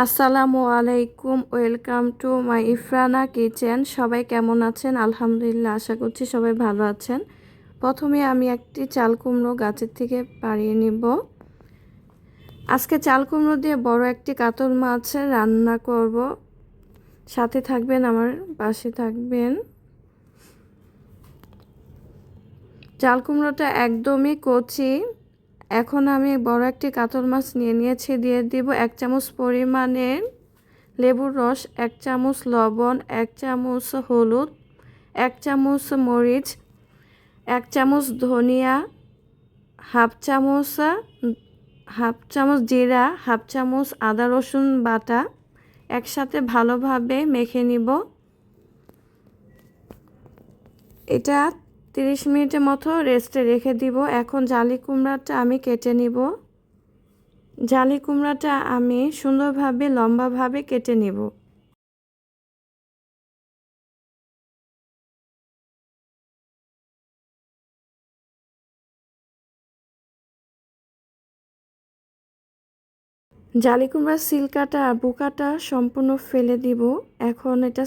আসসালামু আলাইকুম, welcome to my ইফরানা kitchen. সবাই কেমন আছেন? আলহামদুলিল্লাহ, আশা করছি সবাই ভালো আছেন। প্রথমে আমি একটি চাল কুমড়ো গাছের থেকে পাড়িয়ে নিব। আজকে চাল কুমড়ো দিয়ে বড় একটি কাতল মাছ রান্না করব। সাথে থাকবেন, আমার পাশে থাকবেন। চাল কুমড়োটা একদমই কচি। এখন আমি বড় একটি কাতল মাছ নিয়েছি, দিয়ে দিব 1 চামচ পরিমাণের লেবুর রস, 1 চামচ লবণ, 1 চামচ হলুদ, 1 চামচ মরিচ, 1 চামচ ধনিয়া, হাফ চামচ জিরা, হাফ চামচ আদা রসুন বাটা একসাথে ভালোভাবে মেখে নিব। এটা 30 মিনিটের মতো রেস্টে রেখে দিব। এখন জালি কুমড়াটা আমি কেটে নিব। জালি কুমড়াটা আমি সুন্দরভাবে লম্বাভাবে কেটে নিব। জালি কুমড়ার সিলকাটা আর বুকাটা সম্পূর্ণ ফেলে দিব। এখন এটা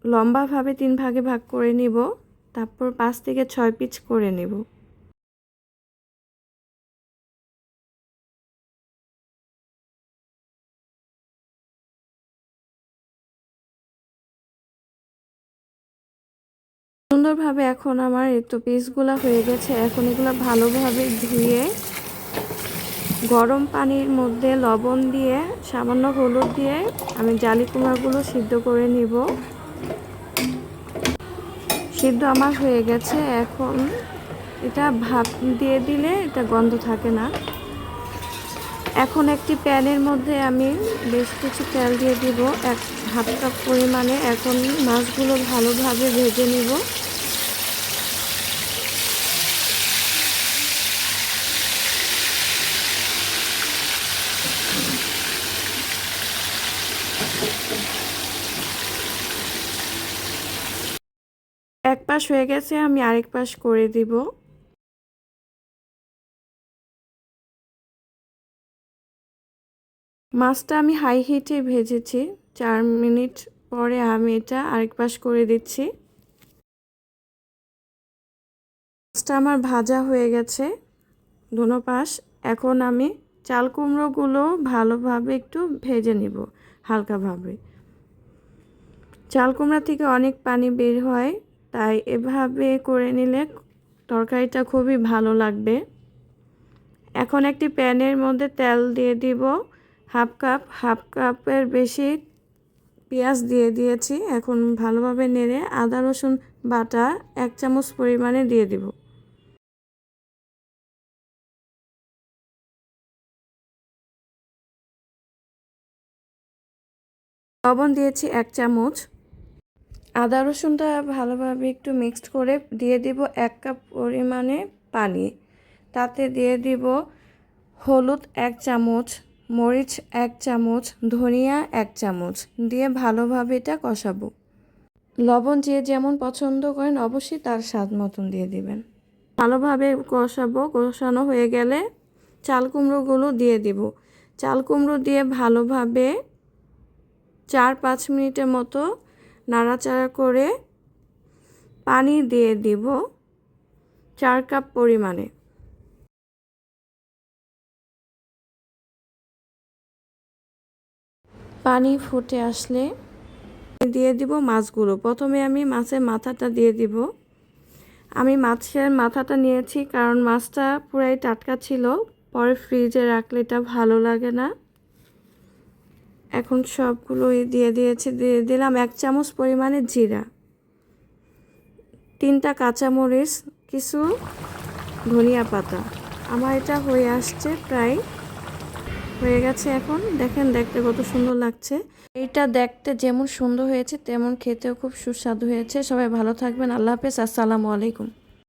লম্বাভাবে 3 ভাগে ভাগ করে নিব। তারপর 5 থেকে 6 পিস করে নেব। সুন্দরভাবে এখন আমার এই তো পিসগুলো হয়ে গেছে। এখন এগুলো ভালোভাবে ধুয়ে গরম পানির মধ্যে লবণ দিয়ে সামান্য হলুদ দিয়ে আমি জালি কুমড়াগুলো সিদ্ধ করে নিব। সিদ্ধ আমার হয়ে গেছে। এখন এটা ভাপ দিয়ে দিলে এটা গন্ধ থাকে না। এখন একটি প্যানের মধ্যে আমি বেশ কিছু তেল দিয়ে দিব, 1/2 কাপ পরিমাণে। এখন মাছগুলো ভালোভাবে ভেজে নিব। এক পাশ হয়ে গেছে, আমি আরেক পাশ করে দিব। মাছটা আমি হাই হিটে ভেজেছি। 4 মিনিট পরে আমি এটা আরেক পাশ করে দিচ্ছি। মাছটা আমার ভাজা হয়ে গেছে দোনো পাশ। এখন আমি চাল কুমড়োগুলো ভালোভাবে একটু ভেজে নিব, হালকাভাবে। চাল কুমড়া থেকে অনেক পানি বের হয়, তাই এভাবে করে নিলে তরকারিটা খুবই ভালো লাগবে। এখন একটি প্যানের মধ্যে তেল দিয়ে দিব। হাফ কাপের বেশি পেঁয়াজ দিয়ে দিয়েছি। এখন ভালোভাবে নেড়ে আদা রসুন বাটা 1 চামচ পরিমাণে দিয়ে দিব। লবণ দিয়েছি 1 চামচ। আদা রসুনটা ভালোভাবে একটু মিক্সড করে দিয়ে দিব 1 কাপ পরিমাণে পানি। তাতে দিয়ে দিব হলুদ 1 চামচ, মরিচ 1 চামচ, ধনিয়া 1 চামচ দিয়ে ভালোভাবে এটা কষাবো। লবণ যে যেমন পছন্দ করেন অবশ্যই তার স্বাদ মতন দিয়ে দিবেন। ভালোভাবে কষাবো। কষানো হয়ে গেলে চাল কুমড়োগুলো দিয়ে দিব। চাল কুমড়ো দিয়ে ভালোভাবে 4-5 মিনিটের মতো নাড়াচাড়া করে পানি দিয়ে দিব 4 কাপ পরিমাণে। পানি ফুটে আসলে দিয়ে দিব মাছগুলো। প্রথমে আমি মাছের মাথাটা দিয়ে দিব। আমি মাছের মাথাটা নিয়েছি কারণ মাছটা পুরাই টাটকা ছিল, পরে ফ্রিজে রাখলে এটা ভালো লাগে না। এখন সবগুলোই দিয়ে দিয়েছি। দিয়ে দিলাম 1 চামচ পরিমাণে জিরা, 3টা কাঁচামরিচ, কিছু ধনিয়া পাতা। আমার এটা হয়ে আসছে, প্রায় হয়ে গেছে। এখন দেখেন, দেখতে কত সুন্দর লাগছে। এটা দেখতে যেমন সুন্দর হয়েছে তেমন খেতেও খুব সুস্বাদু হয়েছে। সবাই ভালো থাকবেন। আল্লাহ হাফেজ। আসসালামু আলাইকুম।